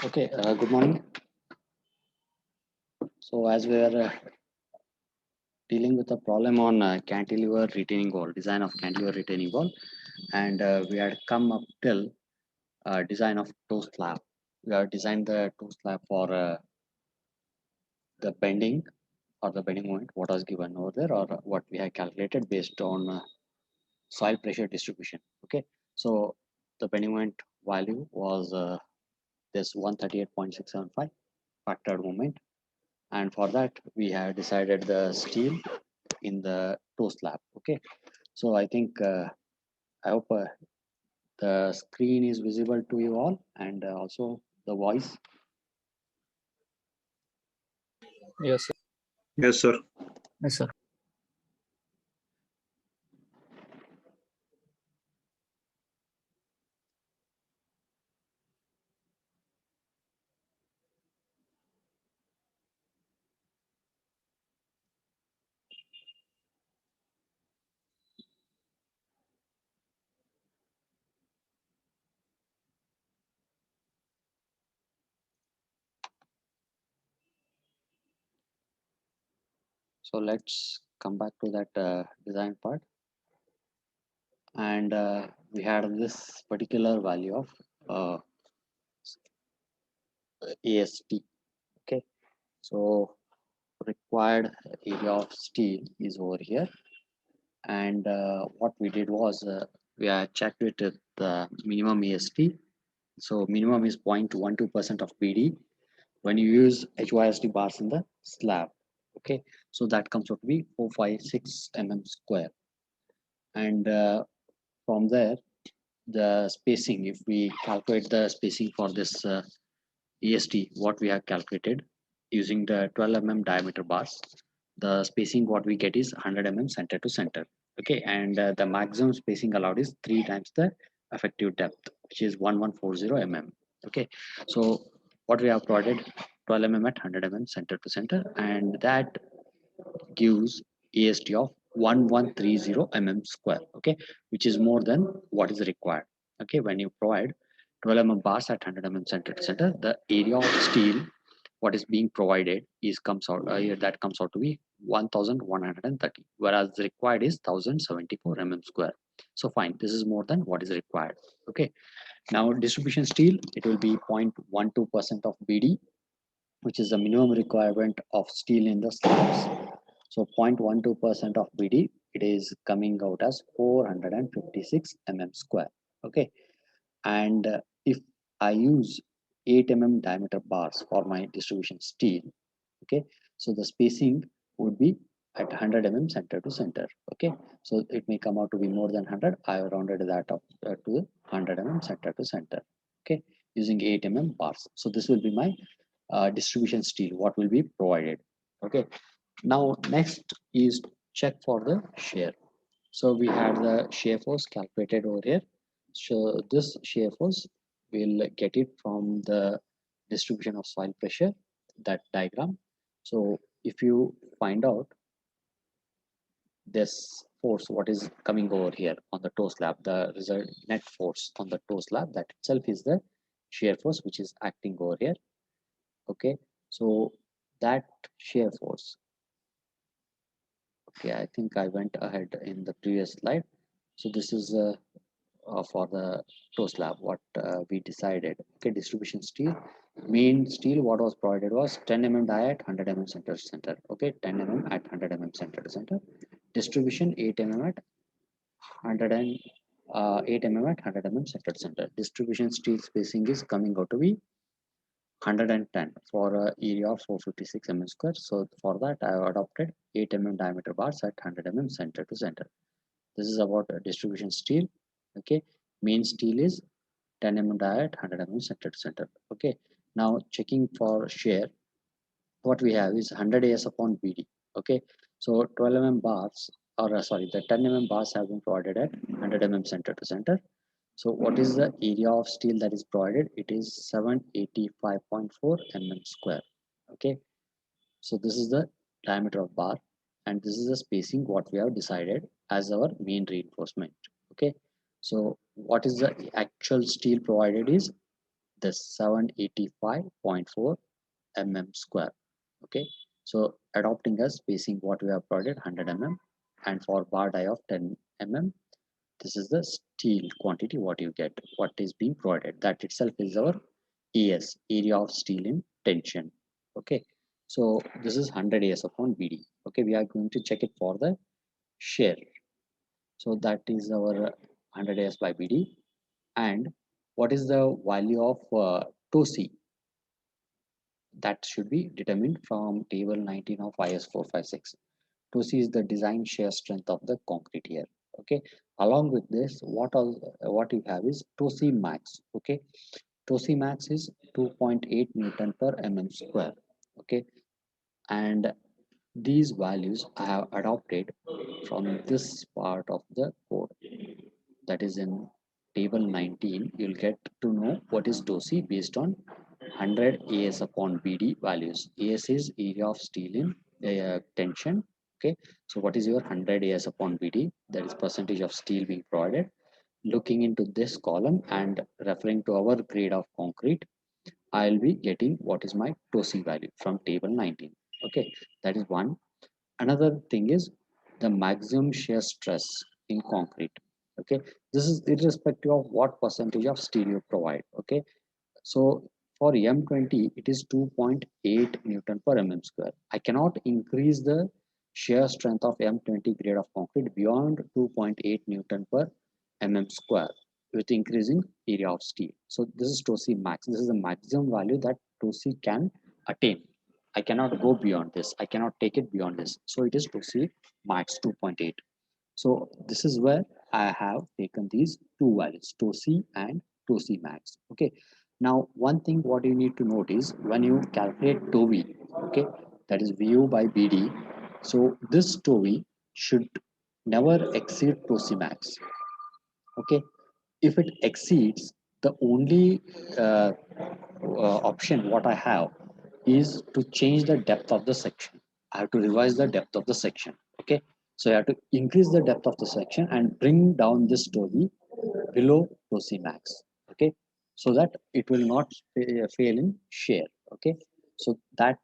Okay, good morning. So as we are dealing with a problem on cantilever retaining wall, design of cantilever retaining wall, and we had come up till design of toe slab. We have designed the toe slab for the bending or the bending moment, what was given over there, or what we have calculated based on soil pressure distribution. Okay, so the bending moment value was this 138.675 factored moment, and for that we have decided the steel in the toe slab. Okay, so I think I hope the screen is visible to you all, and also the voice. Yes, sir. Yes, sir. Yes, sir. So let's come back to that design part, and we had this particular value of uh, AST. Okay, so required area of steel is over here, and what we did was we have checked it at the minimum AST. So minimum is 0.12% of PD when you use HYSD bars in the slab. Okay, so that comes out to be 456 square, and from there the spacing, if we calculate the spacing for this EST, what we have calculated using the 12 diameter bars, the spacing what we get is 100 center to center. Okay, and the maximum spacing allowed is 3 times the effective depth, which is 1140 Okay, so what we have provided 12 at 100 center to center, and that gives AST of 1130 square. Okay, which is more than what is required. Okay, when you provide 12 bars at 100 center to center, the area of steel what is being provided is comes out that comes out to be 1130, whereas the required is 1074 square. So fine, this is more than what is required. Okay, now distribution steel, it will be 0.12% of BD, which is the minimum requirement of steel in the slabs. So 0.12% of BD, it is coming out as 456 square. Okay, and if I use 8 diameter bars for my distribution steel, okay, so the spacing would be at 100 center to center. Okay, so it may come out to be more than 100. I have rounded that up to 100 center to center. Okay, using 8 bars. So this will be my distribution steel what will be provided. Okay, now next is check for the shear. So we have the shear force calculated over here. So this shear force will get it from the distribution of soil pressure, that diagram. So if you find out this force what is coming over here on the toe slab, the result net force on the toe slab, that itself is the shear force which is acting over here. Okay, so that shear force, okay, I think I went ahead in the previous slide. So this is for the toe slab what we decided. Okay, distribution steel, main steel what was provided was 10 die at 100 center to center. Okay, 10 at 100 center to center. Distribution 8 at 100 and 8 at 100 center to center. Distribution steel spacing is coming out to be 110 for a area of 456 square. So for that I have adopted 8 diameter bars at 100 center to center. This is about distribution steel. Okay, main steel is 10 die at 100 center to center. Okay, now checking for shear, what we have is 100 as upon BD. Okay, so 12 bars, or sorry, the 10 bars have been provided at 100 center to center. So what is the area of steel that is provided? It is 785.4 square. Okay, so this is the diameter of bar, and this is the spacing what we have decided as our main reinforcement. Okay, so what is the actual steel provided is the 785.4 mm square. Okay, so adopting a spacing what we have provided 100 mm, and for bar die of 10 mm, this is the steel quantity what you get, what is being provided. That itself is our ES, area of steel in tension. Okay, so this is 100 AS upon BD. Okay, we are going to check it for the shear. So that is our 100 AS by BD. And what is the value of TOSI? That should be determined from table 19 of IS 456. TOSI is the design shear strength of the concrete here. Okay, along with this, what you have is TOSI max. Okay, TOSI max is 2.8 Newton per mm square. Okay, and these values I have adopted from this part of the code, that is in table 19. You'll get to know what is TOSI based on 100 AS upon BD values. AS is area of steel in tension. Okay, so what is your 100 AS upon BD? That is percentage of steel being provided. Looking into this column and referring to our grade of concrete, I'll be getting what is my TOSI value from table 19. Okay, that is one. Another thing is the maximum shear stress in concrete. Okay, this is irrespective of what percentage of steel you provide. Okay, so for M20, it is 2.8 Newton per mm square. I cannot increase the shear strength of M20 grade of concrete beyond 2.8 Newton per mm square with increasing area of steel. So this is TOSI max. This is the maximum value that TOSI can attain. I cannot go beyond this. I cannot take it beyond this. So it is TOSI max 2.8. So this is where I have taken these two values, TOSI and TOSI max. Okay. Now, one thing what you need to note is when you calculate TOVI, okay, that is VU by BD. So this TOVI should never exceed TOSI max. Okay. If it exceeds, the only option what I have is to change the depth of the section. I have to revise the depth of the section. Okay, so I have to increase the depth of the section and bring down this story below TOSI max. Okay, so that it will not fail in shear. Okay, so that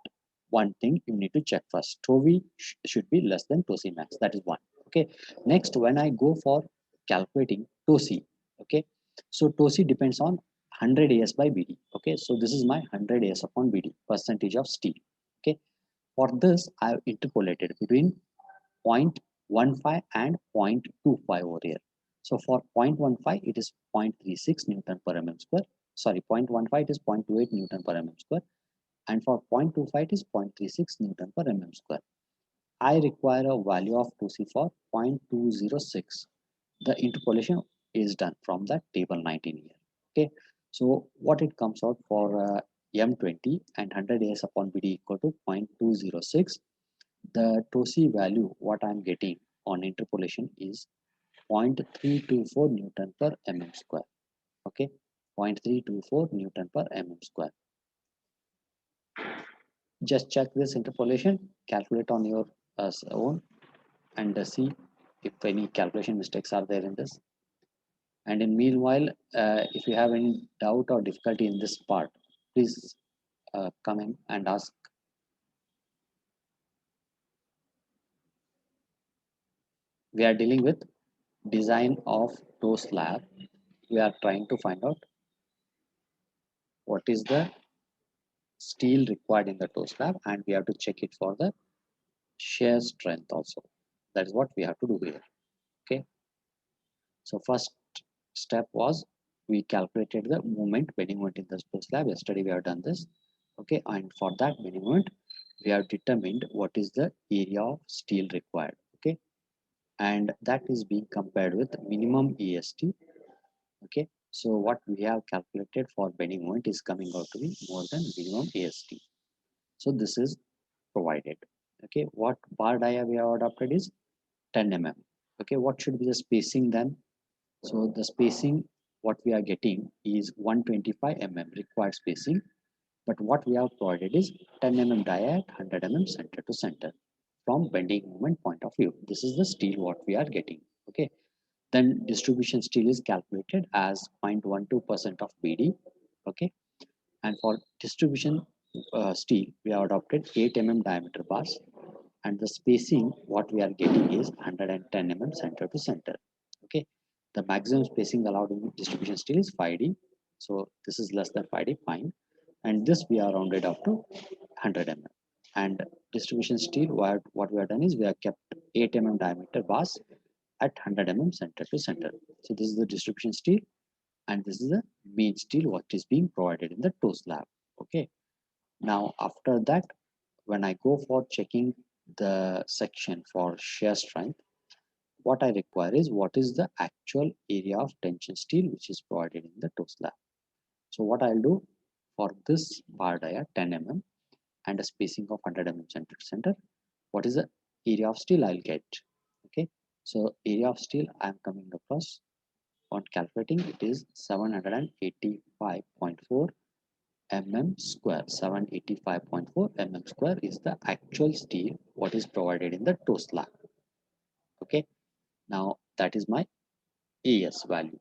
one thing you need to check first. TOVI should be less than TOSI max. That is one. Okay, next when I go for calculating TOSI, okay, so TOSI depends on 100 AS by BD. Okay, so this is my 100 AS upon BD, percentage of steel. Okay, for this I have interpolated between 0.15 and 0.25 over here. So for 0.15 it is 0.36 Newton per mm square. Sorry, 0.15 it is 0.28 Newton per mm square, and for 0.25 it is 0.36 Newton per mm square. I require a value of 2C for 0.206. The interpolation is done from that table 19 here. Okay, so what it comes out for M20 and 100 AS upon BD equal to 0.206. The TOSI value what I'm getting on interpolation is 0.324 Newton per mm square. Okay, 0.324 Newton per mm square. Just check this interpolation, calculate on your own, and see if any calculation mistakes are there in this. And in meanwhile, if you have any doubt or difficulty in this part, please come in and ask. We are dealing with design of toe slab. We are trying to find out what is the steel required in the toe slab, and we have to check it for the shear strength also. That is what we have to do here. Okay. So first step was we calculated the moment, bending moment in the toe slab. Yesterday we have done this. Okay, and for that bending moment, we have determined what is the area of steel required. Okay, and that is being compared with minimum EST. Okay, so what we have calculated for bending moment is coming out to be more than minimum AST. So this is provided. Okay, what bar dia we have adopted is 10 mm. Okay, what should be the spacing then? So the spacing what we are getting is 125 mm required spacing, but what we have provided is 10 mm dia at 100 mm center to center from bending moment point of view. This is the steel what we are getting. Okay, then distribution steel is calculated as 0.12% of BD. Okay, And for distribution steel, we have adopted 8 diameter bars, and the spacing what we are getting is 110 center to center. Okay, the maximum spacing allowed in distribution steel is 5D, so this is less than 5D, fine. And this we are rounded up to 100 And distribution steel, what we have done is we have kept 8 diameter bars at 100 center to center. So this is the distribution steel, and this is the main steel what is being provided in the toe slab. Okay, now after that, when I go for checking the section for shear strength, what I require is what is the actual area of tension steel which is provided in the toe slab. So what I'll do for this bar dia 10 and a spacing of 100 center to center, what is the area of steel I'll get? Okay, so area of steel I'm coming across on calculating, it is 785.4 square. 785.4 square is the actual steel what is provided in the toe slab. Okay, now that is my AS value.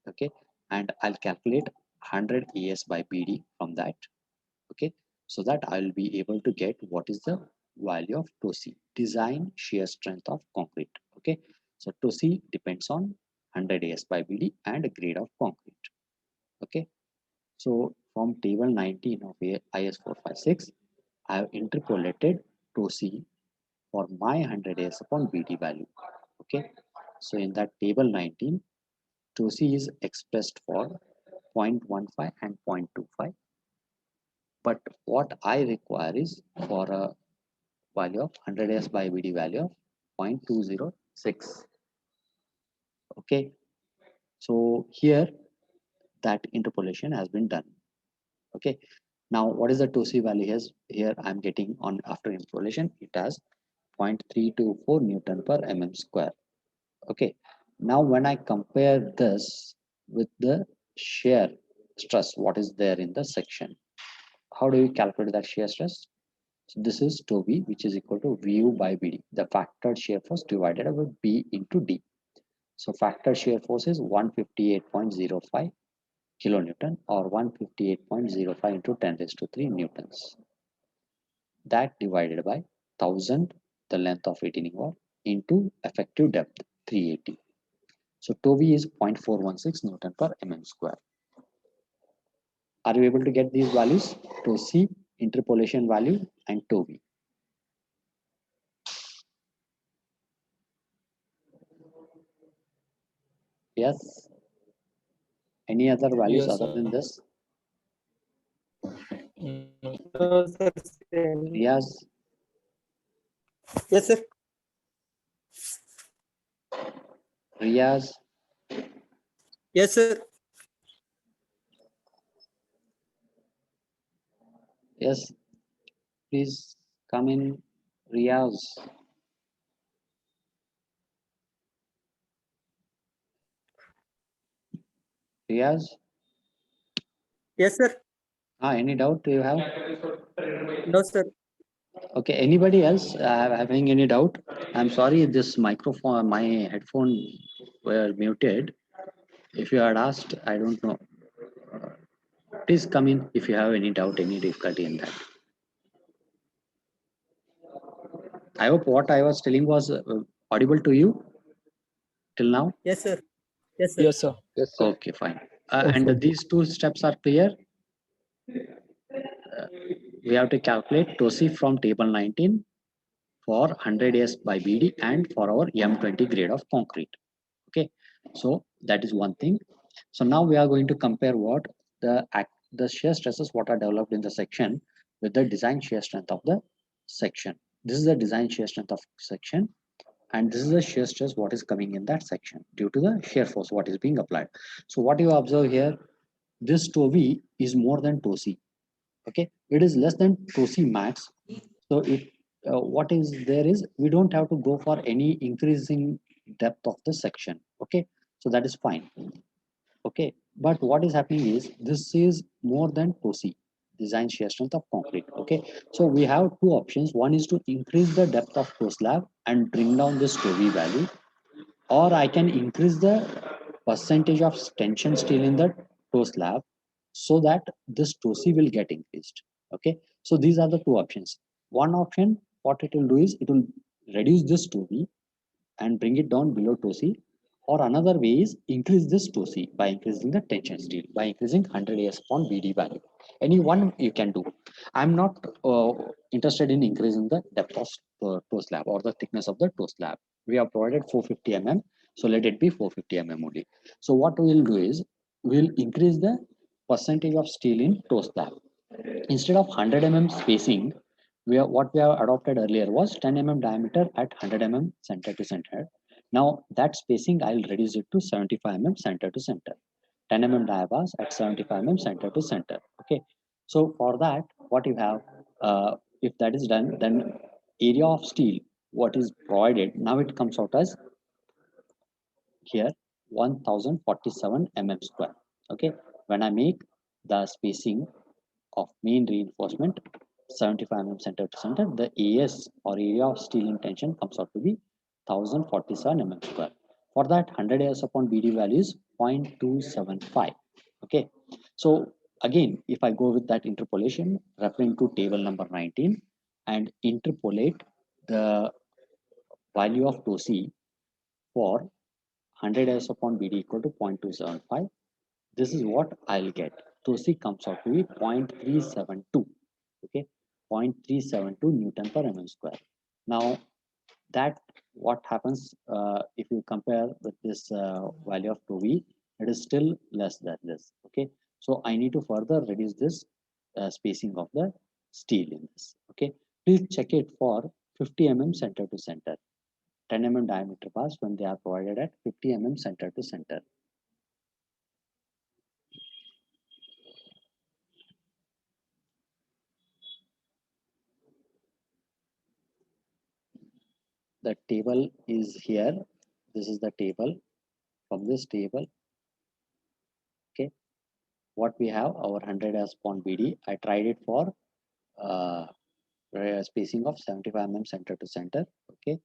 Okay, and I'll calculate 100 AS by BD from that. Okay, so that I'll be able to get what is the value of TOSI, design shear strength of concrete. Okay, so TOSI depends on 100 AS by BD and grade of concrete. Okay, so from table 19 of IS 456, I have interpolated TOSI for my 100 AS upon BD value. Okay, so in that table 19, TOSI is expressed for 0.15 and 0.25, but what I require is for a value of 100 S by BD value of 0.206. Okay, so here that interpolation has been done. Okay, now what is the 2C value? Here I'm getting on after interpolation, it has 0.324 Newton per square. Okay, now when I compare this with the shear stress, what is there in the section? How do you calculate that shear stress? So this is tau v, which is equal to VU by BD, the factored shear force divided by B into D. So factored shear force is 158.05 kilonewton or 158.05 into 10 raised to 3 newtons. That divided by 1000, the length of retaining wall, into effective depth 380. So tau v is 0.416 Newton per square. Are you able to get these values? Tau c, interpolation value, and tau v. Yes. Any other values Yes, other sir. than this? No, sir. Same. Riyaz, Yes, sir. Riyaz, Yes, sir. yes, please come in. Riyaz, Riyaz. Yes, sir. Any doubt do you have? No, sir. Okay, anybody else having any doubt? I'm sorry, this microphone, my headphone were muted. If you had asked, I don't know. Please come in if you have any doubt, any difficulty in that. I hope what I was telling was audible to you till now. Yes, sir. Yes, sir. Yes, sir. Yes, sir. Okay, fine. And Okay. these two steps are clear. We have to calculate TOSI from table 19 for 100 S by BD and for our M20 grade of concrete. Okay, so that is one thing. So now we are going to compare what the shear stresses what are developed in the section with the design shear strength of the section. This is the design shear strength of section, and this is the shear stress what is coming in that section due to the shear force what is being applied. So what you observe here, this tau v is more than tau c. Okay, it is less than tau c max. So it what is there is we don't have to go for any increasing depth of the section. Okay, so that is fine. Okay, but what is happening is this is more than TOSI, design shear strength of concrete. Okay, so we have two options. One is to increase the depth of toe slab and bring down this TOV value, or I can increase the percentage of tension steel in the toe slab so that this TOSI will get increased. Okay, so these are the two options. One option, what it will do is it will reduce this TOSI and bring it down below TOSI, or another way is increase this TOSI by increasing the tension steel, by increasing 100 AS upon BD value. Any one you can do. I'm not interested in increasing the depth of toe slab or the thickness of the toe slab. We have provided 450 mm, so let it be 450 mm only. So what we will do is we'll increase the percentage of steel in toe slab. Instead of 100 mm spacing, what we have adopted earlier was 10 mm diameter at 100 mm center to center. Now that spacing I'll reduce it to 75 mm center to center. 10 mm diabars at 75 mm center to center. Okay, so for that, what you have, if that is done, then area of steel what is provided now, it comes out as here 1047 mm square. Okay, when I make the spacing of main reinforcement 75 mm center to center, the AS or area of steel in tension comes out to be 1047 mm square. For that, 100 AS upon BD value is 0.275. Okay, so again, if I go with that interpolation, referring to table number 19 and interpolate the value of TOSI for 100 AS upon BD equal to 0.275, this is what I'll get. TOSI comes out to be 0.372. Okay, 0.372 Newton per mm square. Now that what happens if you compare with this value of 2V, it is still less than this. Okay, so I need to further reduce this spacing of the steel in this. Okay, please check it for 50 mm center to center, 10 mm diameter bars when they are provided at 50 mm center to center. The table is here. This is the table. From this table, okay, what we have, our 100 as upon BD. I tried it for uh, spacing of 75 mm center to center. Okay,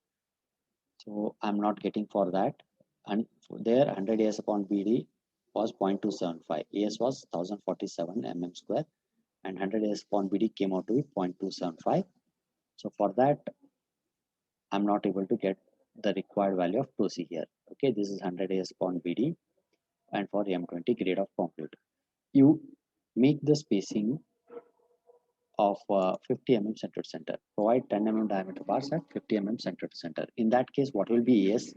so I'm not getting for that. And there 100 AS upon BD was 0.275. AS was 1047 mm square, and 100 AS upon BD came out to be 0.275. So for that, I'm not able to get the required value of TOSI here. Okay, this is 100 AS upon BD, and for M20 grade of concrete, you make the spacing of 50 mm center to center. Provide 10 mm diameter bars at 50 mm center to center. In that case, what will be AS?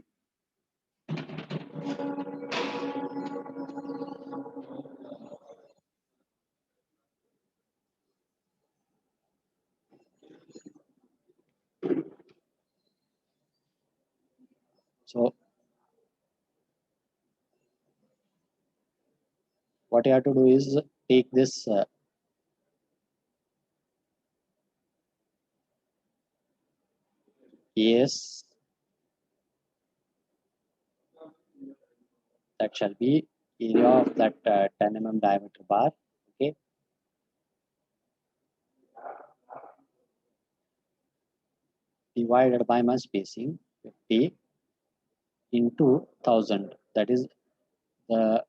So what you have to do is take this AS, that shall be area of that 10 mm diameter bar. Okay, divided by my spacing 50 into 1000. That is the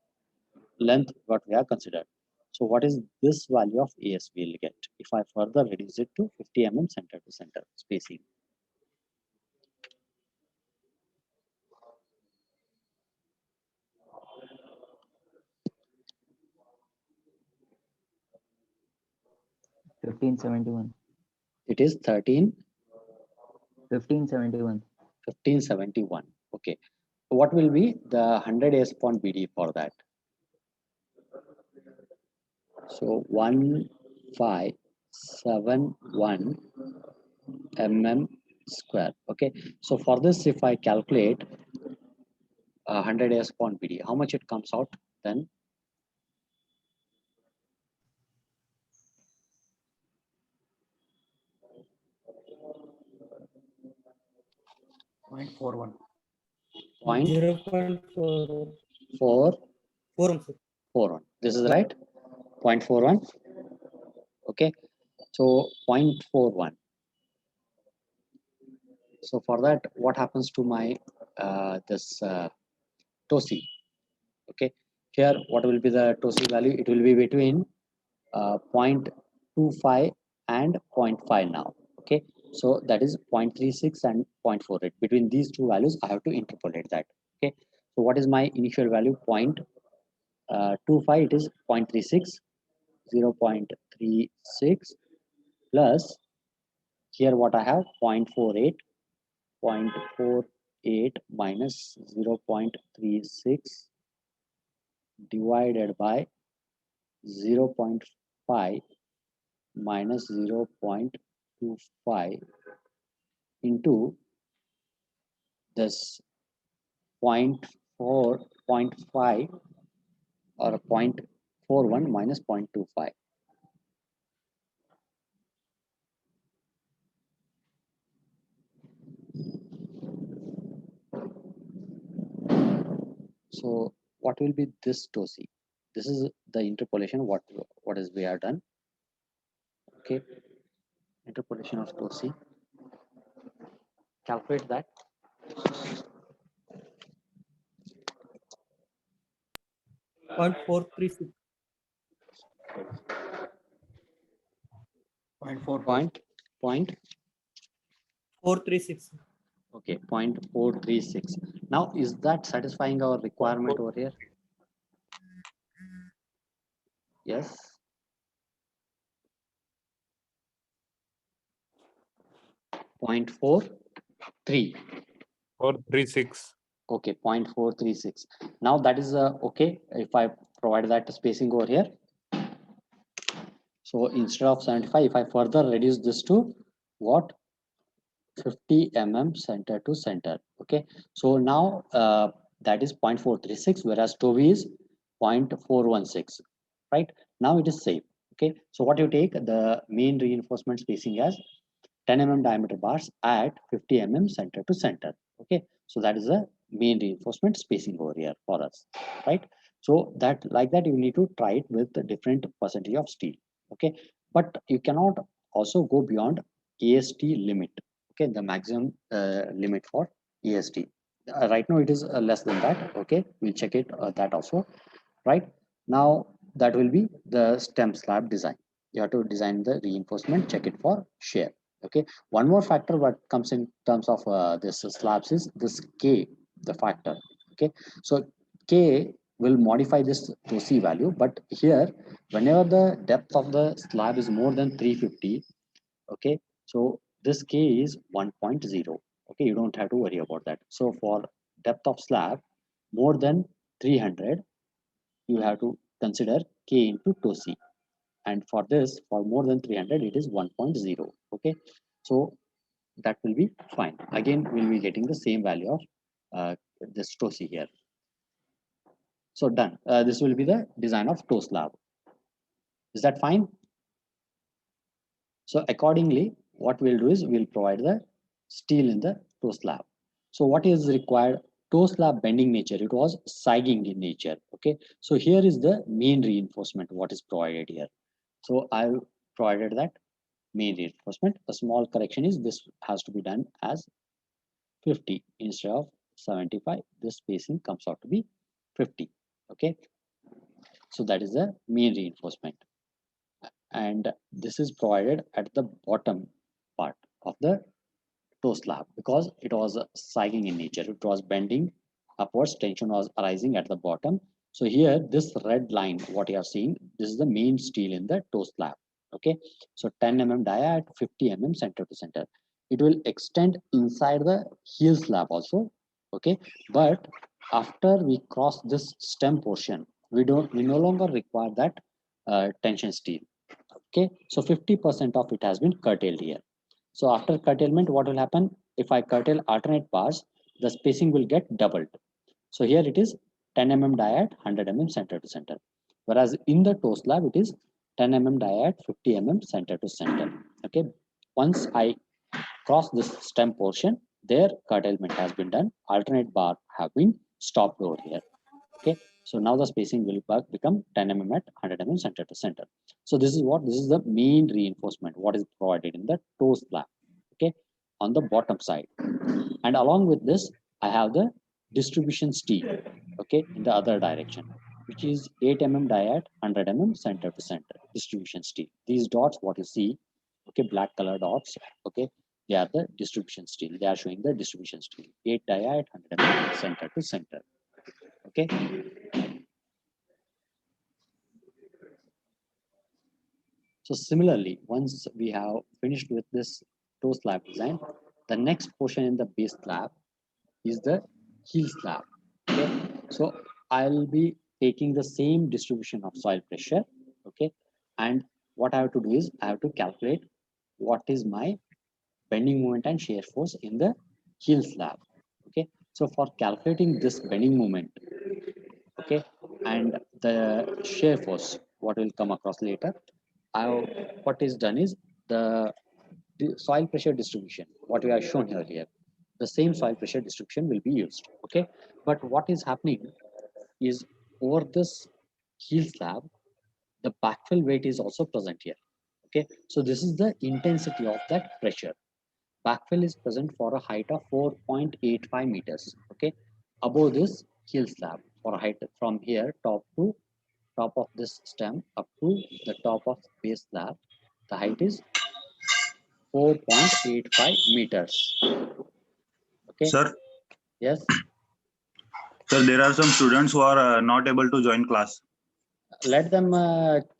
length what we have considered. So what is this value of AS we will get if I further reduce it to 50 mm center to center spacing? It is 1571. 1571. Okay. What will be the 100 AS upon BD for that? So 1571 mm square. Okay. So for this, if I calculate 100 AS upon BD, how much it comes out then? Point 41. Point 0.4. 4 4. 4 This is right. 0.41. Okay. So 0.41. So for that, what happens to my this TOSI? Okay. here what will be the TOSI value? It will be between 0.25 and 0.5 now. Okay, so that is 0.36 and 0.48. Between these two values, I have to interpolate that. Okay, so what is my initial value? 0.25, it is 0.36, 0.36 plus here what I have 0.48, 0.48 minus 0.36 divided by 0.5 minus 0.25 into this 0.5 or 0.41 minus 0.25. So what will be this TOSI? This is the interpolation what is we are done. Okay, interpolation of TOSI. Calculate that. 0.436. Point 436. okay, 0.436. Now is that satisfying our requirement over here? Yes. 0.43. 436. Okay, 0.436. Now that is okay if I provide that spacing over here. So instead of 75, if I further reduce this to what? 50 mm center to center. Okay, so now that is 0.436, whereas TOVI is 0.416. Right, now it is safe. Okay, so what you take the main reinforcement spacing as 10 mm diameter bars at 50 mm center to center. Okay, so that is the main reinforcement spacing over here for us, right? So that like that you need to try it with the different percentage of steel. Okay, but you cannot also go beyond AST limit. Okay, the maximum limit for AST. Right now it is less than that. Okay, we'll check it that also. Right now that will be the stem slab design. You have to design the reinforcement, check it for shear. Okay, one more factor what comes in terms of this slabs is this K, the factor. Okay, so K will modify this to C value, but here whenever the depth of the slab is more than 350, okay, so this K is 1.0. Okay, you don't have to worry about that. So for depth of slab more than 300, you have to consider K into TOSI, and for this for more than 300 it is 1.0. Okay, so that will be fine. Again we'll be getting the same value of this TOSI here. So done. This will be the design of toe slab. Is that fine? So accordingly what we'll do is we'll provide the steel in the toe slab. So what is required? Toe slab bending nature, it was sagging in nature. Okay, so here is the main reinforcement what is provided here. So I've provided that main reinforcement. A small correction is this has to be done as 50 instead of 75. This spacing comes out to be 50. Okay, so that is the main reinforcement, and this is provided at the bottom part of the toe slab because it was sagging in nature. It was bending upwards. Tension was arising at the bottom. So here, this red line, what you are seeing, this is the main steel in the toe slab. Okay, so 10 mm dia at 50 mm center to center. It will extend inside the heel slab also. Okay, but after we cross this stem portion, we no longer require that tension steel. Okay, so 50% of it has been curtailed here. So after curtailment, what will happen? If I curtail alternate bars, the spacing will get doubled. So here it is 10 mm dia at 100 mm center to center. Whereas in the toe slab, it is 10 mm dia at 50 mm center to center. Okay. Once I cross this stem portion, their curtailment has been done. Alternate bar have been stopped over here. Okay, so now the spacing will become 10 mm at 100 mm center to center. So this is the main reinforcement what is provided in the toe slab. Okay, on the bottom side, and along with this I have the distribution steel. Okay, in the other direction. which is 8 mm diameter, 100 mm center to center distribution steel. These dots, what you see, okay, black color dots, okay, they are the distribution steel. They are showing the distribution steel. 8 diameter, 100 mm center to center. Okay. So similarly, once we have finished with this toe slab design, the next portion in the base slab is the heel slab. Okay, so I'll be taking the same distribution of soil pressure. Okay, and what I have to do is I have to calculate what is my bending moment and shear force in the heel slab. Okay, so for calculating this bending moment, okay, and the shear force, what will come across later, I what is done is the soil pressure distribution, what we have shown earlier, the same soil pressure distribution will be used. Okay, but what is happening is over this heel slab, the backfill weight is also present here. Okay, so this is the intensity of that pressure. Backfill is present for a height of 4.85 meters. Okay, above this heel slab for a height from here top of this stem up to the top of base slab, the height is 4.85 meters. Okay. Sir, Yes. sir, there are some students who are not able to join class. Let them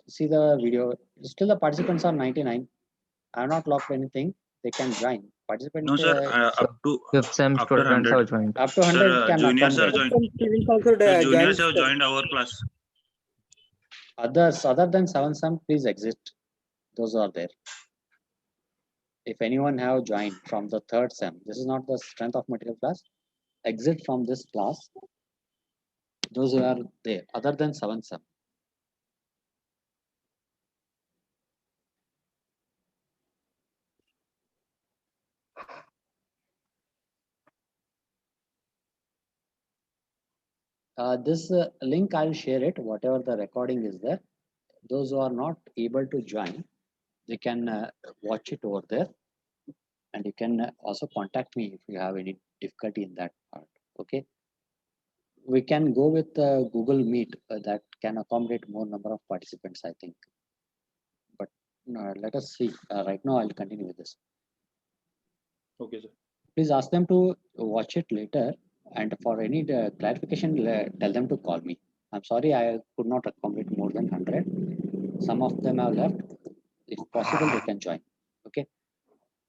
see the video. Still, the participants are 99. I have not locked anything. They can join. Participant No, sir, So up to fifth sem after students 100. have joined. up to Sir, 100 can juniors are accommodate. joined. Some students also Sir, joined. juniors have joined our class. Others other than 7 some, please exit. Those are there. If anyone have joined from the third sem, this is not the strength of material class. Exit from this class. Those who are there, other than 7 sem. This link, I'll share it, whatever the recording is there. Those who are not able to join, they can watch it over there. And you can also contact me if you have any difficulty in that part. Okay. We can go with Google Meet that can accommodate more number of participants, I think. But let us see. Right now, I'll continue with this. Okay, sir. Please ask them to watch it later. And for any clarification, tell them to call me. I'm sorry, I could not accommodate more than 100. Some of them have left. If possible, they can join. Okay.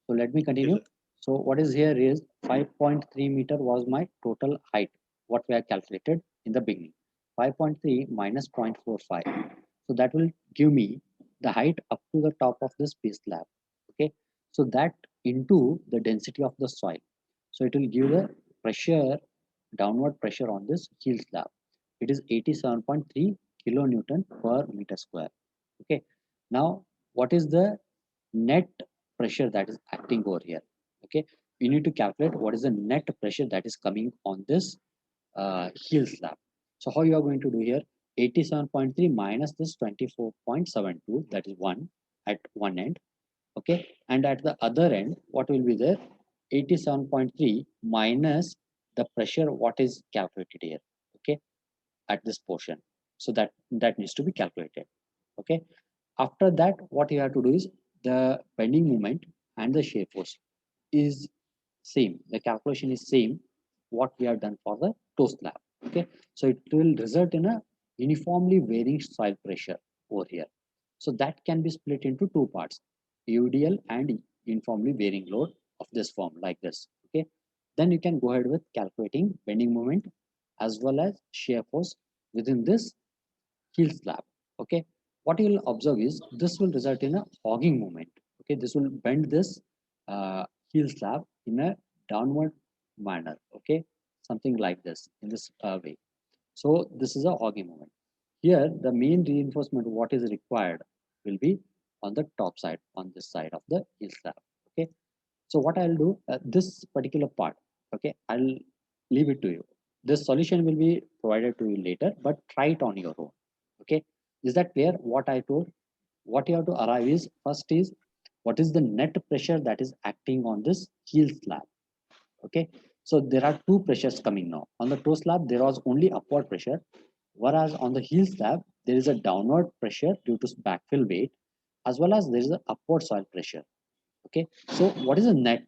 So let me continue. Yes, So what is here is 5.3 meter was my total height, what we have calculated in the beginning. 5.3 minus 0.45. So that will give me the height up to the top of this base slab. Okay. So that into the density of the soil. So it will give the pressure, downward pressure on this heel slab. It is 87.3 kilonewton per meter square. Okay. Now, what is the net pressure that is acting over here? Okay. You need to calculate what is the net pressure that is coming on this heel slab. So how you are going to do here? 87.3 minus this 24.72, that is 1 at one end. Okay. And at the other end, what will be there? 87.3 minus the pressure, what is calculated here. Okay. At this portion. So that needs to be calculated. Okay. After that, what you have to do is the bending moment and the shear force is same. The calculation is same what we have done for the toe slab. Okay, so it will result in a uniformly varying soil pressure over here. So that can be split into two parts: UDL and uniformly varying load of this form, like this. Okay, then you can go ahead with calculating bending moment as well as shear force within this heel slab. Okay, what you will observe is this will result in a hogging moment. Okay, this will bend this heel slab in a downward manner. Okay, something like this in this way. So this is a hogging moment. Here, the main reinforcement what is required will be on the top side, on this side of the heel slab. Okay, so what I'll do, this particular part, okay, I'll leave it to you. This solution will be provided to you later, but try it on your own. Okay, is that clear? What I told, what you have to arrive is first is what is the net pressure that is acting on this heel slab. Okay, so there are two pressures coming now. On the toe slab, there was only upward pressure. Whereas on the heel slab, there is a downward pressure due to backfill weight, as well as there is an upward soil pressure. Okay, so what is the net?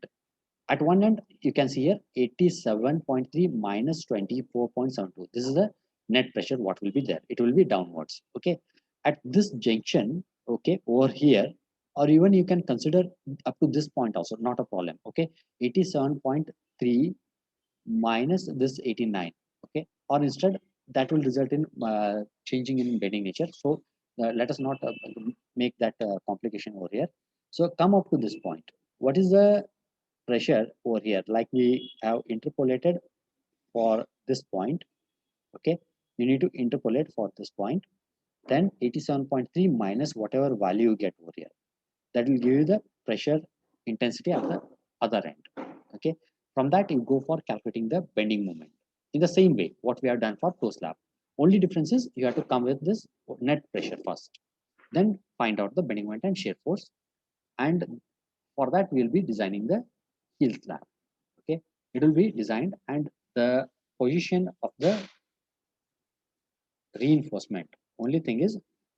At one end, you can see here 87.3 minus 24.72. This is the net pressure, what will be there. It will be downwards. Okay, at this junction, okay, over here, or even you can consider up to this point also, not a problem. Okay, 87.3 minus this 89. Okay, or instead that will result in changing in bending nature. So let us not make that complication over here. So come up to this point. What is the pressure over here? Like we have interpolated for this point. Okay, you need to interpolate for this point. Then 87.3 minus whatever value you get over here. That will give you the pressure intensity at the other end. Okay, from that you go for calculating the bending moment in the same way what we have done for toe slab. Only difference is you have to come with this net pressure first, then find out the bending moment and shear force, and for that we will be designing the heel slab. Okay, it will be designed, and the position of the reinforcement, only thing is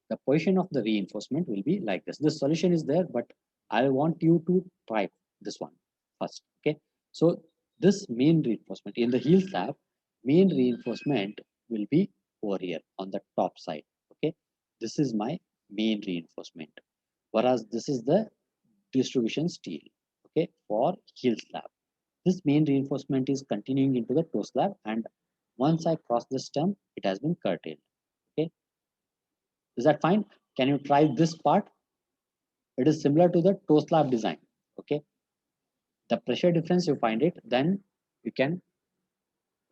the position of the reinforcement will be like this. The solution is there, but I want you to try this one first. Okay, so this main reinforcement in the heel slab, main reinforcement will be over here on the top side. Okay, this is my main reinforcement, whereas this is the distribution steel. Okay, for heel slab, this main reinforcement is continuing into the toe slab, and once I cross the stem, it has been curtailed. Okay, is that fine? Can you try this part? It is similar to the toe slab design. Okay, the pressure difference you find it, then you can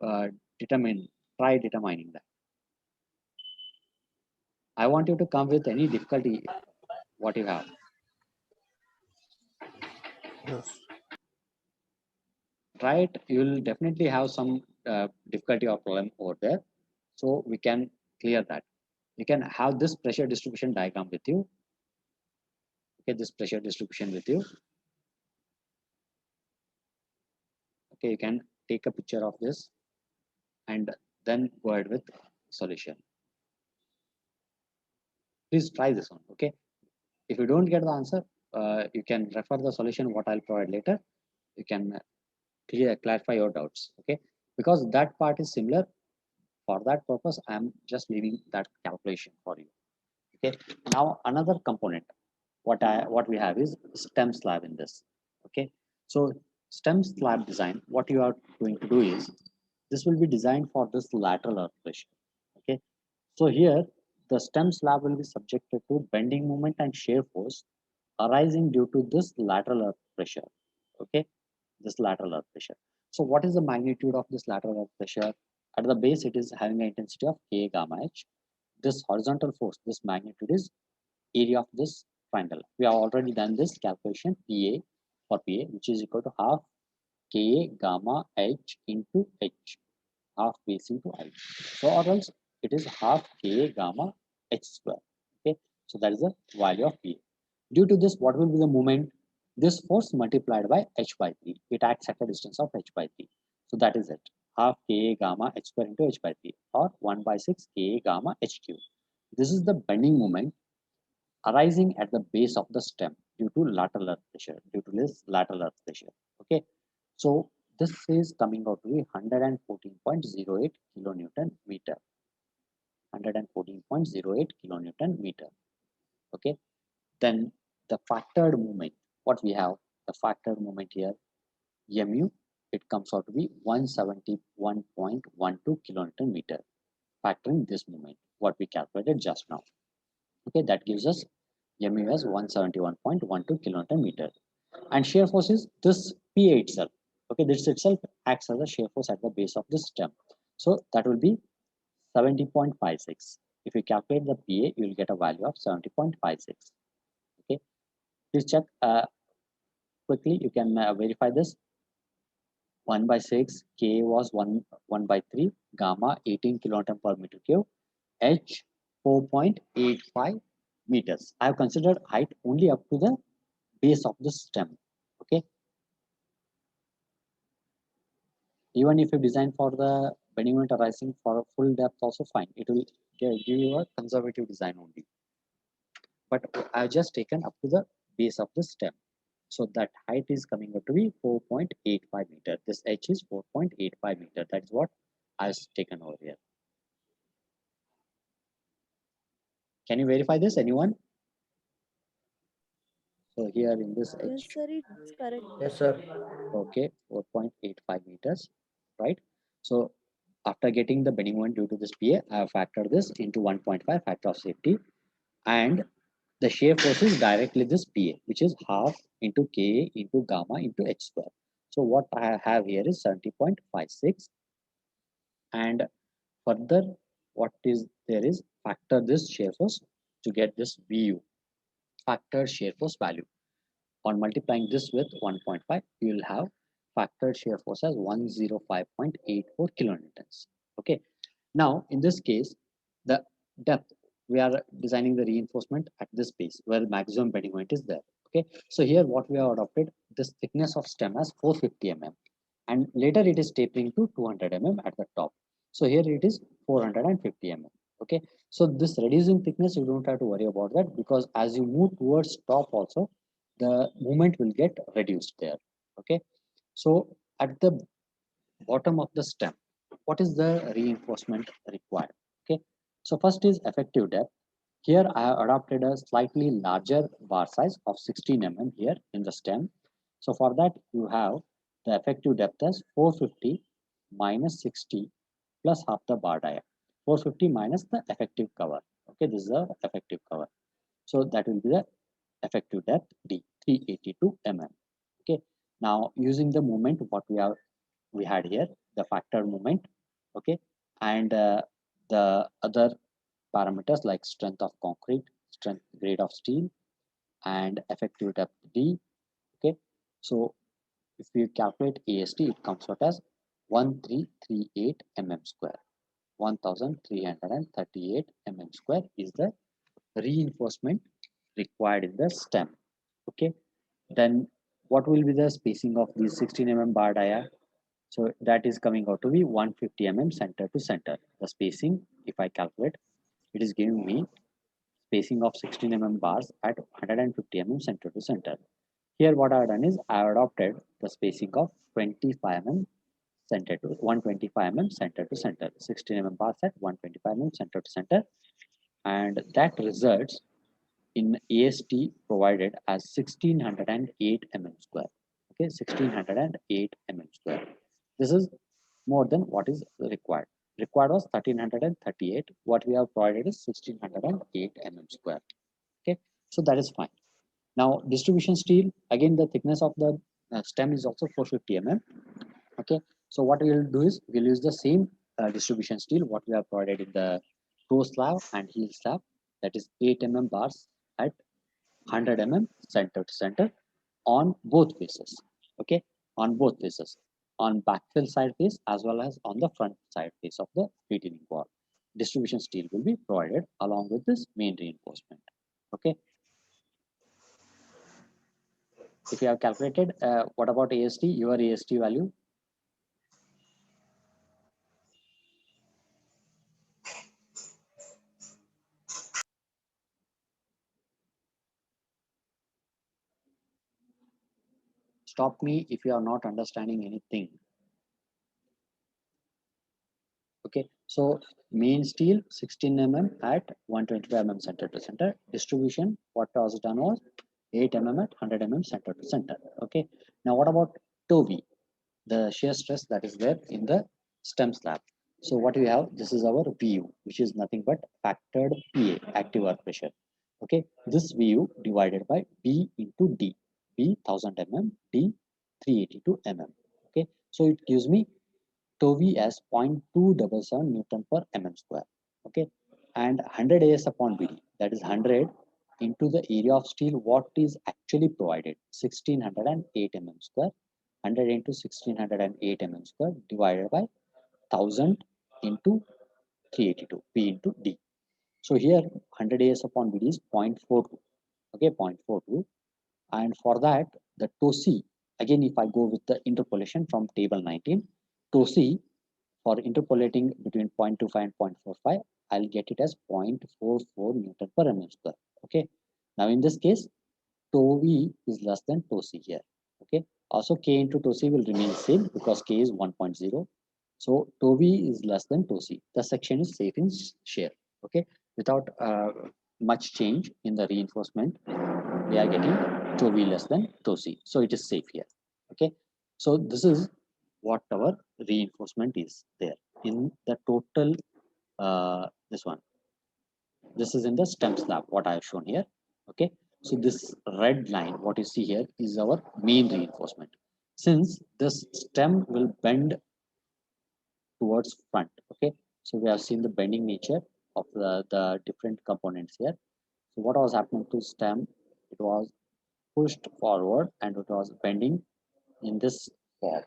uh, try determining that. I want you to come with any difficulty what you have. Yes. Try it. You will definitely have some difficulty or problem over there. So we can clear that. You can have this pressure distribution diagram with you. Okay, this pressure distribution with you. Okay, you can take a picture of this and then go ahead with solution. Please try this one. Okay, if you don't get the answer, you can refer the solution what I'll provide later. You can clarify your doubts. Okay, because that part is similar. For that purpose, I'm just leaving that calculation for you. Okay, now another component what we have is stem slab in this. Okay, so stem slab design, what you are going to do is this will be designed for this lateral earth pressure. Okay, so here the stem slab will be subjected to bending moment and shear force arising due to this lateral earth pressure. Okay, this lateral earth pressure. So what is the magnitude of this lateral earth pressure? At the base, it is having an intensity of K gamma H. This horizontal force, this magnitude is area of this triangle. We have already done this calculation PA for PA, which is equal to half Ka gamma H into H, half base into H. So or else it is half Ka gamma H square. Okay, so that is the value of PA. Due to this, what will be the moment? This force multiplied by H by 3. It acts at a distance of H by 3. So that is it. Half Ka gamma H square into H by 3, or 1 by 6 Ka gamma H cube. This is the bending moment arising at the base of the stem due to lateral earth pressure, due to this lateral earth pressure. Okay, so this is coming out to be 114.08 kilonewton meter. 114.08 kilonewton meter. Okay, then the factored moment, what we have, the factored moment here, mu, it comes out to be 171.12 kilonewton meter, factoring this moment, what we calculated just now. Okay, that gives us mu as 171.12 kilonewton meter. And shear force is this PA itself. Okay, this itself acts as a shear force at the base of the stem. So that will be 70.56. If you calculate the PA, you will get a value of 70.56. Okay, please check quickly. You can verify this. 1 by 6, K was 1 by 3, gamma 18 kilonewton per meter cube, H 4.85 meters. I have considered height only up to the base of the stem. Okay, even if you design for the bending moment arising for a full depth also fine. It will give you a conservative design only. But I've just taken up to the base of the stem. So that height is coming out to be 4.85 meter. This H is 4.85 meter. That is what I've taken over here. Can you verify this, anyone? So here in this Yes, H, sir, it's correct. Yes, sir. okay, 4.85 meters, right? So after getting the bending moment due to this PA, I have factored this into 1.5 factor of safety, and the shear force is directly this PA, which is half into Ka into gamma into H square. So what I have here is 70.56, and further what is there is factor this shear force to get this VU, factor shear force value. On multiplying this with 1.5, you will have factored shear force as 105.84 kilonewtons. Okay. Now, in this case, the depth, we are designing the reinforcement at this base where the maximum bending moment is there. Okay. So here what we have adopted, this thickness of stem as 450 mm, and later it is tapering to 200 mm at the top. So here it is 450 mm. Okay. So this reducing thickness, you don't have to worry about that, because as you move towards top also, the movement will get reduced there. Okay. So at the bottom of the stem, what is the reinforcement required? Okay. So first is effective depth. Here I have adopted a slightly larger bar size of 16 mm here in the stem. So for that you have the effective depth as 450 minus 60 plus half the bar dia. 450 minus the effective cover. Okay, this is the effective cover. So that will be the effective depth D, 382 mm. Okay. Now using the moment what we had here, the factor moment, okay, and the other parameters like strength of concrete, strength grade of steel, and effective depth D. Okay, so if we calculate AST, it comes out as 1338 mm square. 1338 mm square is the reinforcement required in the stem. Okay, then what will be the spacing of these 16 mm bar dia? So that is coming out to be 150 mm center to center. The spacing, if I calculate, it is giving me spacing of 16 mm bars at 150 mm center to center. Here what I have done is I have adopted the spacing of 25 mm center to 125 mm center to center. 16 mm bars at 125 mm center to center, and that results in AST provided as 1608 mm square. Okay, 1608 mm square. This is more than what is required. Required was 1338. What we have provided is 1608 mm square. Okay, so that is fine. Now distribution steel, again the thickness of the stem is also 450 mm. Okay, so what we will do is we'll use the same distribution steel what we have provided in the toe slab and heel slab, that is 8 mm bars at 100 mm center to center on both faces. Okay, on both faces, on backfill side face as well as on the front side face of the retaining wall. Distribution steel will be provided along with this main reinforcement. Okay, if you have calculated, what about AST? Your AST value? Stop me if you are not understanding anything. Okay, so main steel 16 mm at 125 mm center to center. Distribution, what was done was 8 mm at 100 mm center to center. Okay, now what about TOV, the shear stress that is there in the stem slab? So what we have, this is our VU, which is nothing but factored PA, active earth pressure. Okay, this VU divided by B into D, B 1000 mm, D 382 mm. Okay, so it gives me TOV as 0.277 Newton per mm square. Okay, and 100 AS upon BD, that is 100 into the area of steel what is actually provided, 1608 mm square. 100 into 1608 mm square divided by 1000 into 382 P into D. So here 100 AS upon BD is 0.42. Okay, 0.42. And for that, the TOSI, again, if I go with the interpolation from table 19, TOSI For interpolating between 0.25 and 0.45, I'll get it as 0.44 Newton per mm square. Okay. Now in this case, tau v is less than tau c here. Okay. Also k into tau c will remain same because k is 1.0. So tau v is less than tau c. The section is safe in shear. Okay. Without much change in the reinforcement, we are getting tau v less than tau c. So it is safe here. Okay. So this is what our reinforcement is there in the total this one. This is in the stem slab what I have shown here. Okay, so this red line what you see here is our main reinforcement. Since this stem will bend towards front, okay, so we have seen the bending nature of the different components here. So what was happening to stem? It was pushed forward and it was bending in this form.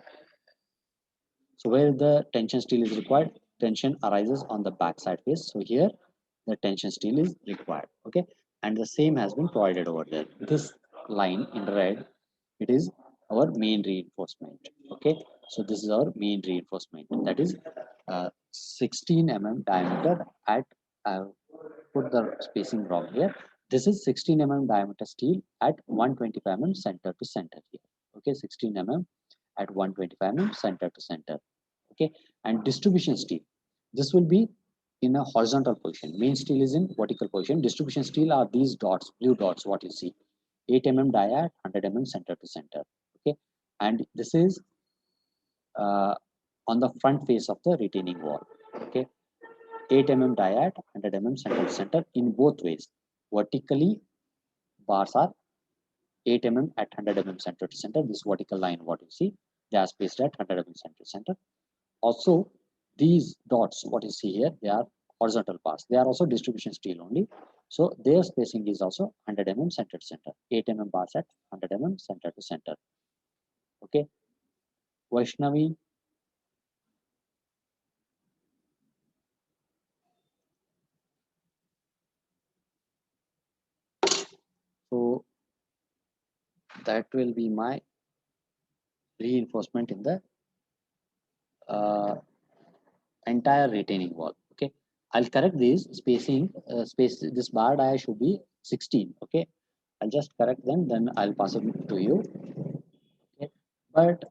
So where the tension steel is required, tension arises on the backside face. So here the tension steel is required. Okay, and the same has been provided over there. This line in red, it is our main reinforcement. Okay, so this is our main reinforcement. That is 16 mm diameter at put the spacing wrong here. This is 16 mm diameter steel at 125 mm center to center here. Okay, 16 mm at 125 mm center to center. Okay, and distribution steel, this will be in a horizontal position. Main steel is in vertical position. Distribution steel are these dots, blue dots, what you see. 8 mm dia at 100 mm center to center. Okay, and this is uh, on the front face of the retaining wall. Okay, 8 mm dia at 100 mm center to center in both ways. Vertically, bars are 8 mm at 100 mm center to center. This vertical line, what you see, they are spaced at 100 mm center to center. Also, these dots, what you see here, they are horizontal bars. They are also distribution steel only. So their spacing is also 100 mm center to center. 8 mm bars at 100 mm center to center. Okay. Vaishnavi. So that will be my reinforcement in the uh, entire retaining wall. Okay. I'll correct this spacing. This bar dia should be 16. Okay. I'll just correct them. Then I'll pass it to you. Okay, but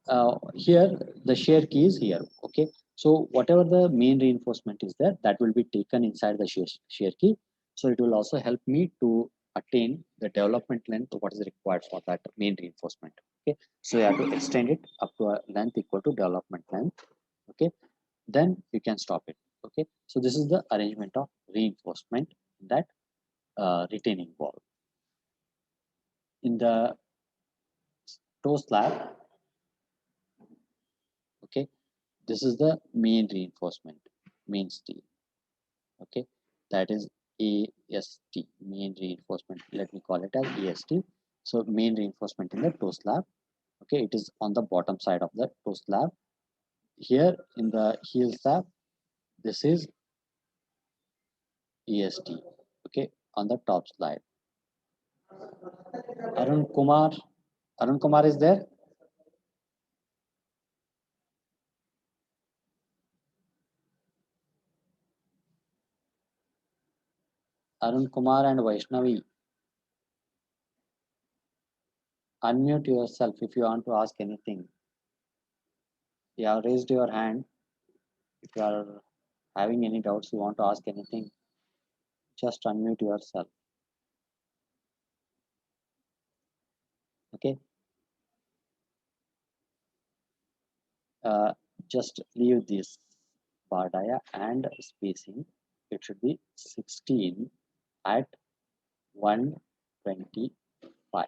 here the share key is here. Okay, so whatever the main reinforcement is there, that will be taken inside the share key. So it will also help me to attain the development length what is required for that main reinforcement. Okay, so you have to extend it up to a length equal to development length. Okay, then you can stop it. Okay, so this is the arrangement of reinforcement in that retaining wall. In the toe slab, okay, this is the main reinforcement, main steel. Okay, that is AST, main reinforcement. Let me call it as AST. So main reinforcement in the toe slab. Okay, it is on the bottom side of the toe slab. Here in the heel slab, this is AST. Okay, on the top slide. Arun Kumar. Arun Kumar is there. Arun Kumar and Vaishnavi. Unmute yourself if you want to ask anything. You have raised your hand. If you are having any doubts, you want to ask anything, just unmute yourself. Okay. Uh, just leave this bar dia and spacing. It should be 16 at 125.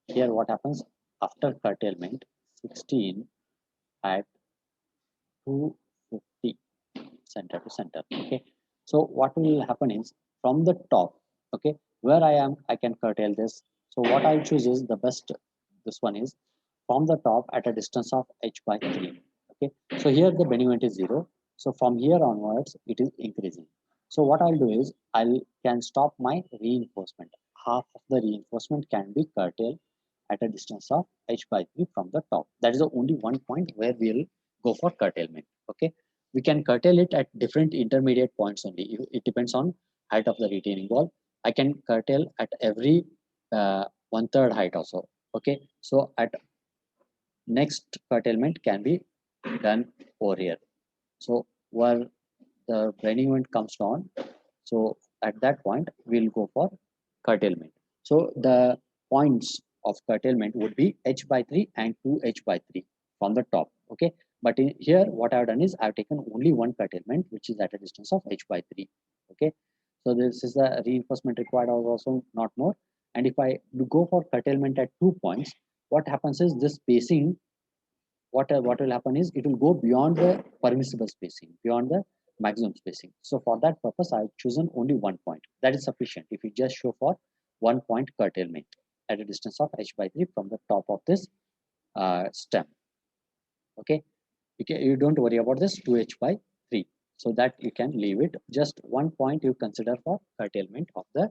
Here what happens after curtailment, 16 at 250 center to center. Okay, so what will happen is from the top, okay, where I am, I can curtail this. So what I'll choose is the best. This one is from the top at a distance of h by 3. Okay, so here the bending moment is 0. So from here onwards, it is increasing. So what I'll do is can stop my reinforcement. Half of the reinforcement can be curtailed at a distance of h by 3 from the top. That is the only one point where we'll go for curtailment. Okay, we can curtail it at different intermediate points only. It depends on height of the retaining wall. I can curtail at every 1/3 height also. Okay, so at next curtailment can be done over here. So where the bending moment comes down, so at that point we'll go for curtailment. So the points of curtailment would be h by 3 and 2h by 3 from the top. Okay, but in here what I've done is I've taken only one curtailment, which is at a distance of h by 3. Okay, so this is the reinforcement required or also not more. And if I go for curtailment at 2 points, what happens is this spacing, what will happen is it will go beyond the permissible spacing, beyond the maximum spacing. So for that purpose, I've chosen only 1 point. That is sufficient. If you just show for 1 point curtailment at a distance of h by 3 from the top of this stem. Okay, you don't worry about this 2h by 3. So that you can leave it. Just 1 point you consider for curtailment of the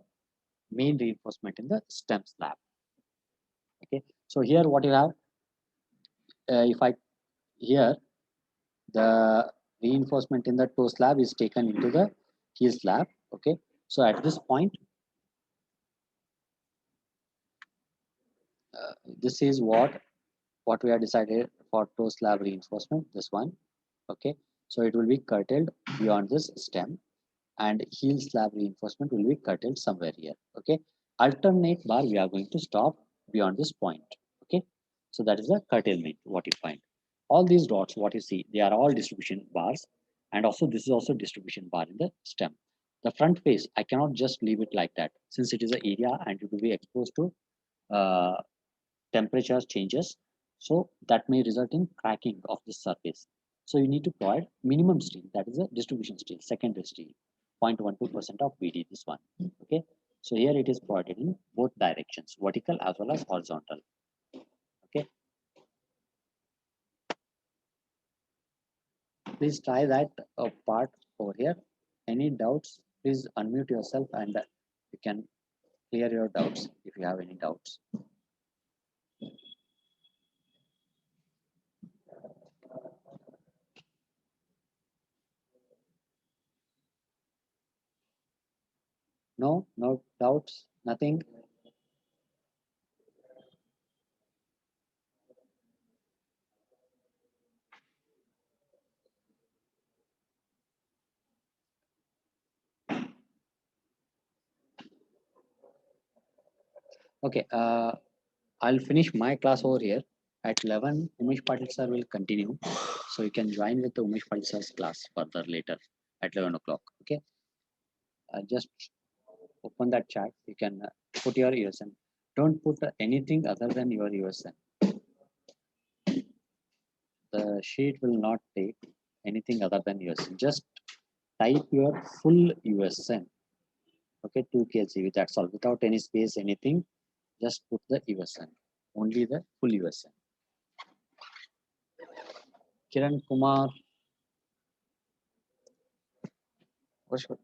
main reinforcement in the stem slab. Okay, so here what you have, if I here the reinforcement in the toe slab is taken into the heel slab. Okay, so at this point, this is what we have decided for toe slab reinforcement, this one. Okay, so it will be curtailed beyond this stem, and heel slab reinforcement will be curtailed somewhere here. Okay, alternate bar we are going to stop beyond this point. Okay, so that is the curtailment what you find. All these dots what you see, they are all distribution bars, and also this is also distribution bar in the stem. The front face I cannot just leave it like that, since it is an area and it will be exposed to uh, temperature changes, so that may result in cracking of the surface. So you need to provide minimum steel, that is a distribution steel, secondary steel, 0.12% of BD, this one. Okay, so here it is provided in both directions, vertical as well as horizontal. Okay, please try that part over here. Any doubts, please unmute yourself and you can clear your doubts if you have any doubts. No doubts, nothing. Okay, I'll finish my class over here. At 11, Umesh Patil sir will continue. So you can join with the Umesh Patil sir's class further later at 11 o'clock. Okay, just open that chat. You can put your USN. Don't put anything other than your USN. The sheet will not take anything other than USN. Just type your full USN. Okay, 2 kgv, that's all. Without any space, anything, just put the USN. Only the full USN. Kiran Kumar. What's your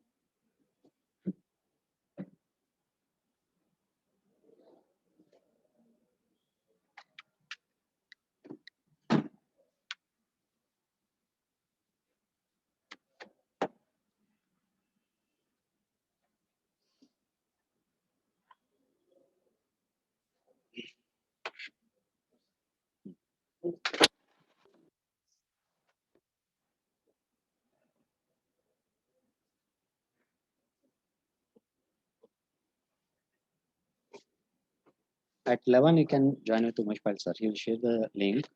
at 11 you can join with Umesh Patil sir. He will share the link.